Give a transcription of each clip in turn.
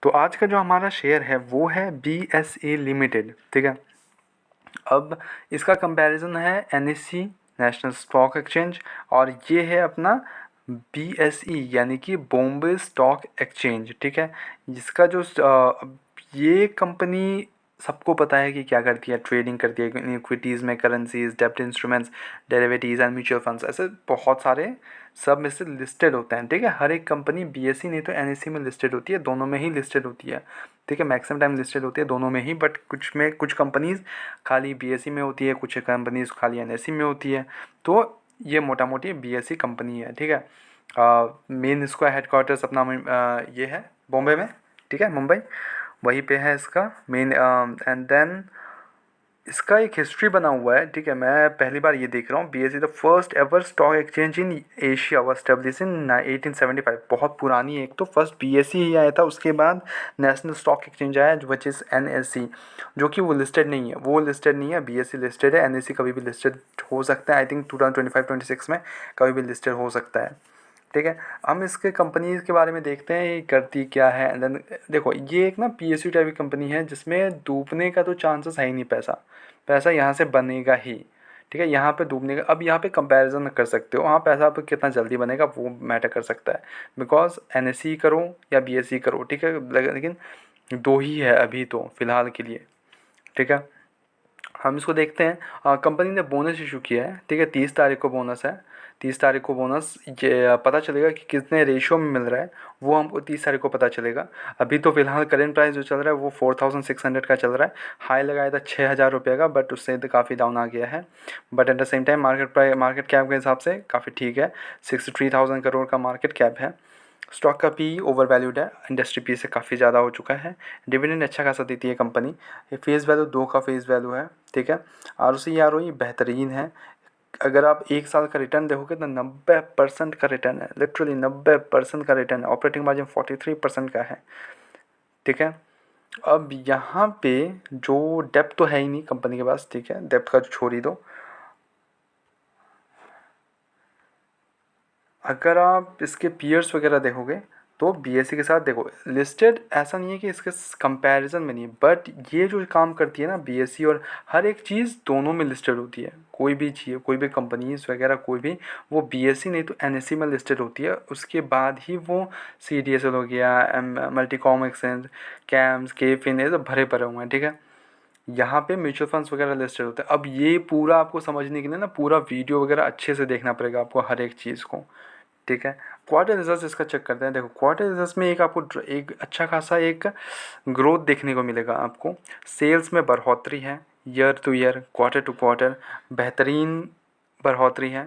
तो आज का जो हमारा शेयर है वो है BSE लिमिटेड, ठीक है। अब इसका कंपैरिजन है NSE, नेशनल स्टॉक एक्सचेंज, और ये है अपना BSE यानी कि बॉम्बे स्टॉक एक्सचेंज, ठीक है। जिसका जो ये कंपनी सबको पता है कि क्या करती है, ट्रेडिंग करती है इक्विटीज़ में, करेंसीज, डेब्ट instruments, derivatives and mutual funds, ऐसे बहुत सारे सब में से लिस्टेड होते हैं, ठीक है। हर एक कंपनी BSE नहीं तो NSE में लिस्टेड होती है, दोनों में ही लिस्टेड होती है, ठीक है। मैक्सिमम टाइम लिस्टेड होती है दोनों में ही, बट कुछ कंपनीज़ खाली BSE में होती है, कुछ कंपनीज़ खाली NSE में होती है। तो ये मोटा मोटी BSE कंपनी है, ठीक है। मेन इसका हेडक्वार्टर्स अपना ये है बॉम्बे में, ठीक है, मुंबई, वहीं पे है इसका मेन। एंड देन इसका एक हिस्ट्री बना हुआ है, ठीक है। मैं पहली बार ये देख रहा हूँ, BSE the first ever stock exchange in Asia was establish in 1875। बहुत पुरानी है, एक तो फर्स्ट BSE ही आया था, उसके बाद नेशनल स्टॉक एक्सचेंज आया विच इज़ NSE, जो कि वो लिस्टेड नहीं है, BSE लिस्टेड है, NSE कभी भी लिस्टेड हो सकता है, आई थिंक 2025-26 में कभी भी लिस्टेड हो सकता है, ठीक है। हम इसके कंपनीज के बारे में देखते हैं ये करती क्या है। एंड देन देखो, ये एक ना PSU टाइप की कंपनी है जिसमें डूबने का तो चांसेस है ही नहीं, पैसा यहाँ से बनेगा ही, ठीक है। यहाँ पे डूबने का, अब यहाँ पे कंपैरिजन कर सकते हो, हाँ पैसा आप कितना जल्दी बनेगा वो मैटर कर सकता है, बिकॉज NSE करो या BSE करो, ठीक है, लेकिन दो ही है अभी तो फ़िलहाल के लिए, ठीक है। हम इसको देखते हैं, कंपनी ने बोनस इशू किया है, ठीक है, 30 तारीख को बोनस है, 30 तारीख को बोनस, ये पता चलेगा कि कितने रेशियो में मिल रहा है वो हमको 30 तारीख को पता चलेगा। अभी तो फिलहाल करेंट प्राइस जो चल रहा है वो 4600 का चल रहा है, हाई लगाया था 6000 रुपये का, बट उससे तो काफ़ी डाउन आ गया है। But at the same time market cap के हिसाब से काफ़ी ठीक है, 63,000 करोड़ का मार्केट कैप है। स्टॉक का PE ओवर वैल्यूड है, इंडस्ट्री PE से काफ़ी ज़्यादा हो चुका है। डिविडेंड अच्छा खासा देती है कंपनी, ये फेस वैल्यू 2 का फेस वैल्यू है, ठीक है। ROE बेहतरीन है, अगर आप 1 साल का रिटर्न देखोगे तो 90% का रिटर्न है, लिटरली 90% का रिटर्न है। ऑपरेटिंग मार्जिन 43% का है, ठीक है। अब यहाँ पे जो डेप्थ तो है ही नहीं कंपनी के पास, ठीक है, डेप्थ का छोड़ ही दो। अगर आप इसके पीयर्स वगैरह देखोगे तो BSE के साथ देखो लिस्टेड ऐसा नहीं है कि इसके कंपैरिजन में नहीं है, बट ये जो काम करती है ना BSE, और हर एक चीज़ दोनों में लिस्टेड होती है, कोई भी चीज़, कोई भी कंपनीज वगैरह कोई भी, वो BSE नहीं तो NSE में लिस्टेड होती है, उसके बाद ही वो CDSL हो गया, मल्टीकॉम एक्सचेंज, कैम्स, केफिन, ये सब भरे पड़े हुए हैं, ठीक है। यहाँ पे म्यूचुअल फंड्स वगैरह लिस्टेड होते हैं। अब ये पूरा आपको समझने के लिए ना पूरा वीडियो वगैरह अच्छे से देखना पड़ेगा आपको, हर एक चीज़ को, ठीक है। क्वार्टर रिजल्ट इसका चेक करते हैं। देखो क्वार्टर रिजल्ट में एक आपको एक अच्छा खासा एक ग्रोथ देखने को मिलेगा आपको। सेल्स में बढ़ोतरी है, year to year, quarter to quarter बेहतरीन बढ़ोतरी है।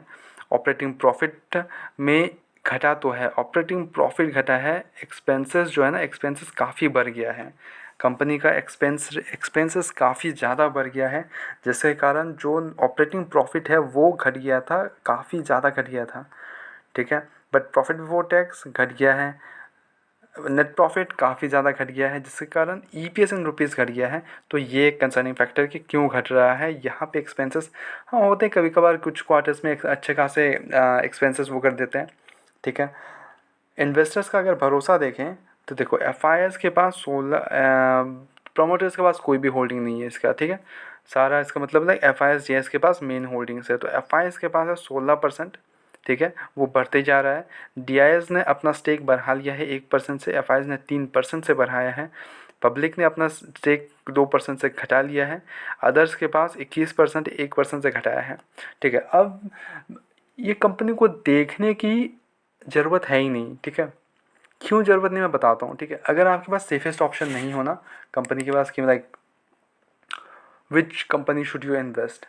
ऑपरेटिंग प्रॉफिट में घटा तो है, ऑपरेटिंग प्रॉफिट घटा है, एक्सपेंसेस जो है ना, एक्सपेंसेस काफ़ी बढ़ गया है, कंपनी का एक्सपेंसेस काफ़ी ज़्यादा बढ़ गया है, जिसके कारण जो ऑपरेटिंग प्रॉफिट है वो घट गया था, काफ़ी ज़्यादा घट गया था, ठीक है। बट प्रॉफिट बिफोर टैक्स घट गया है, नेट प्रॉफिट काफ़ी ज़्यादा घट गया है, जिसके कारण EPS इन रुपीज़ घट गया है। तो ये एक कंसर्निंग फैक्टर कि क्यों घट रहा है यहाँ पे एक्सपेंसेस। हाँ होते हैं कभी कभार, कुछ क्वार्टर्स में अच्छे खासे एक्सपेंसेस वो कर देते हैं, ठीक है। इन्वेस्टर्स का अगर भरोसा देखें तो देखो FIS के पास 16, प्रोमोटर्स के पास कोई भी होल्डिंग नहीं है इसका, ठीक है। सारा इसका मतलब है FIS JS के पास मेन होल्डिंग्स है, तो FIS के पास है 16%, ठीक है, वो बढ़ते जा रहा है। DIS ने अपना स्टेक बढ़ा लिया है 1% से, FIS ने 3% से बढ़ाया है, पब्लिक ने अपना स्टेक 2% से घटा लिया है, अदर्स के पास 21% 1% से घटाया है, ठीक है। अब ये कंपनी को देखने की ज़रूरत है ही नहीं, ठीक है। क्यों ज़रूरत नहीं मैं बताता हूँ, ठीक है। अगर आपके पास सेफेस्ट ऑप्शन नहीं हो ना कंपनी के पास कि like which company should you invest,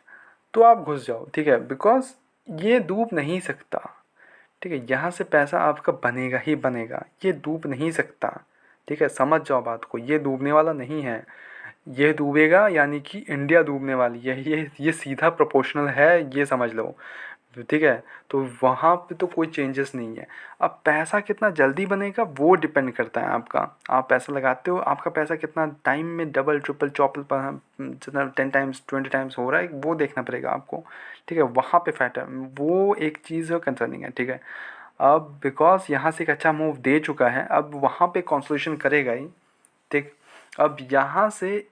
तो आप घुस जाओ, ठीक है, बिकॉज ये डूब नहीं सकता, ठीक है। यहाँ से पैसा आपका बनेगा ही बनेगा, ये डूब नहीं सकता, ठीक है, समझ जाओ बात को, ये डूबने वाला नहीं है। ये डूबेगा यानी कि इंडिया डूबने वाली है, ये सीधा प्रोपोर्शनल है, ये समझ लो, ठीक है। तो वहाँ पे तो कोई चेंजेस नहीं है। अब पैसा कितना जल्दी बनेगा वो डिपेंड करता है आपका, आप पैसा लगाते हो, आपका पैसा कितना टाइम में डबल ट्रिपल चौपल जितना 10 टाइम्स 20 टाइम्स हो रहा है वो देखना पड़ेगा आपको, ठीक है। वहाँ पे फैक्टर वो एक चीज़ कंसर्निंग है, ठीक है। अब बिकॉज यहाँ से एक अच्छा मूव दे चुका है, अब वहाँ पे कंसोलिडेशन करेगा ही, ठीक। अब यहाँ से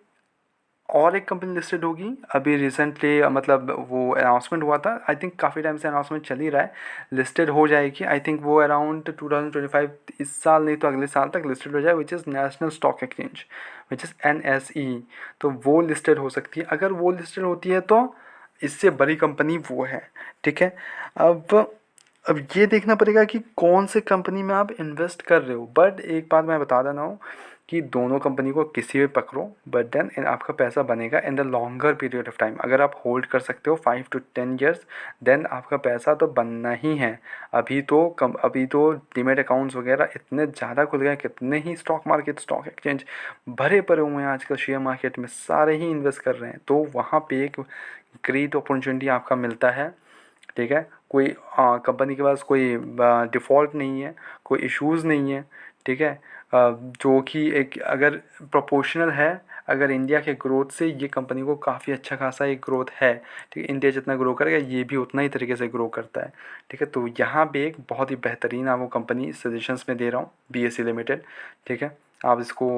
और एक कंपनी लिस्टेड होगी अभी रिसेंटली, मतलब वो अनाउंसमेंट हुआ था, आई थिंक काफ़ी टाइम से अनाउंसमेंट चल ही रहा है, लिस्टेड हो जाएगी आई थिंक वो अराउंड 2025, इस साल नहीं तो अगले साल तक लिस्टेड हो जाए, which is national stock exchange, which is NSE। तो वो लिस्टेड हो सकती है, अगर वो लिस्टेड होती है तो इससे बड़ी कंपनी वो है, ठीक है। अब अब ये देखना पड़ेगा कि कौन से कंपनी में आप इन्वेस्ट कर रहे हो, बट एक बात मैं बता देना हूँ कि दोनों कंपनी को किसी भी पकड़ो, बट देन आपका पैसा बनेगा in the longer period of time. अगर आप होल्ड कर सकते हो 5 to 10 ईयर्स, देन आपका पैसा तो बनना ही है। अभी तो डीमेट अकाउंट्स वगैरह इतने ज़्यादा खुल गए, कितने ही स्टॉक मार्केट, स्टॉक एक्सचेंज भरे पड़े हुए हैं आजकल, शेयर मार्केट में सारे ही इन्वेस्ट कर रहे हैं, तो वहाँ पे एक ग्रेट अपॉर्चुनिटी आपका मिलता है, ठीक है। कोई कंपनी के पास कोई डिफ़ॉल्ट नहीं है, कोई इश्यूज़ नहीं है, ठीक है। जो कि एक अगर प्रोपोर्शनल है, अगर इंडिया के ग्रोथ से ये कंपनी को काफ़ी अच्छा खासा एक ग्रोथ है, ठीक है। इंडिया जितना ग्रो करेगा ये भी उतना ही तरीके से ग्रो करता है, ठीक है। तो यहाँ पे एक बहुत ही बेहतरीन आपको कंपनी सजेशंस में दे रहा हूँ, BSE लिमिटेड, ठीक है। आप इसको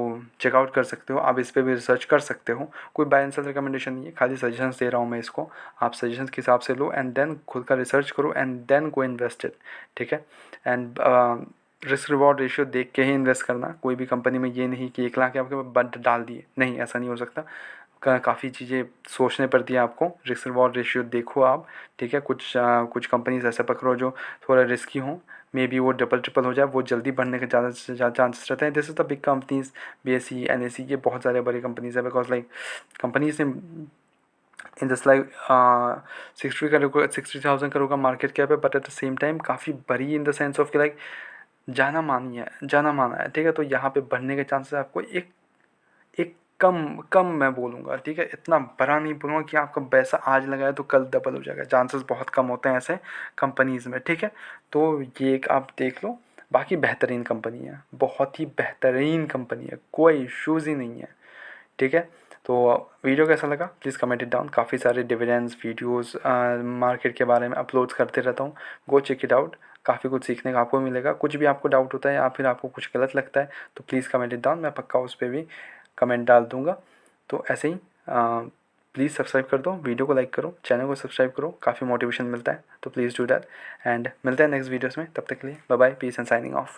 चेकआउट कर सकते हो, आप इस पर भी रिसर्च कर सकते हो, कोई बाय एंड सेल रिकमेंडेशन नहीं है, खाली सजेशंस दे रहा हूँ मैं इसको, आप सजेशंस के हिसाब से लो एंड देन खुद का रिसर्च करो एंड देन गो इन्वेस्टेड, ठीक है। एंड रिस्क रिवॉर्ड रेशियो देख के ही इन्वेस्ट करना, कोई भी कंपनी में ये नहीं कि 1 लाख के आपके बट डाल दिए, नहीं, ऐसा नहीं हो सकता। काफ़ी चीज़ें सोचने पड़ती हैं आपको, रिस्क रिवॉर्ड रेशियो देखो आप, ठीक है। कुछ कंपनीज ऐसे पकड़ो जो थोड़ा रिस्की हों, मे बी वो डबल ट्रिपल हो जाए, वो जल्दी बढ़ने के ज़्यादा से ज़्यादा चांसेस रहते हैं। This is the big companies, BSE, NSE, ये बहुत सारे बड़ी कंपनीज है, बिकॉज लाइक कंपनीज ने इन दिस लाइक 60,000 करोड़ का मार्केट कैप है, but at the same time काफ़ी बड़ी इन द सेंस ऑफ कि लाइक जाना माना है, ठीक है। तो यहाँ पे बढ़ने के चांसेस आपको एक एक कम कम मैं बोलूँगा, ठीक है। इतना बड़ा नहीं बोलूँगा कि आपका पैसा आज लगाया तो कल डबल हो जाएगा, चांसेस बहुत कम होते हैं ऐसे कंपनीज़ में, ठीक है। तो ये एक आप देख लो, बाकी बेहतरीन कंपनी है, बहुत ही बेहतरीन कंपनी है, कोई इश्यूज़ ही नहीं है, ठीक है। तो वीडियो कैसा लगा प्लीज़ कमेंट इट डाउन, काफ़ी सारे डिविडेंड्स वीडियोस मार्केट के बारे में अपलोड्स करते रहता हूँ, गो चेक इट आउट, काफ़ी कुछ सीखने का आपको मिलेगा। कुछ भी आपको डाउट होता है या फिर आपको कुछ गलत लगता है तो प्लीज़ कमेंट इट डाउन, मैं पक्का उस पर भी कमेंट डाल दूँगा। तो ऐसे ही प्लीज़ सब्सक्राइब कर दो, वीडियो को लाइक करो, चैनल को सब्सक्राइब करो, काफ़ी मोटिवेशन मिलता है, तो प्लीज़ डू दैट। एंड मिलते हैं नेक्स्ट वीडियोज़ में, तब तक के लिए bye bye, peace and signing of.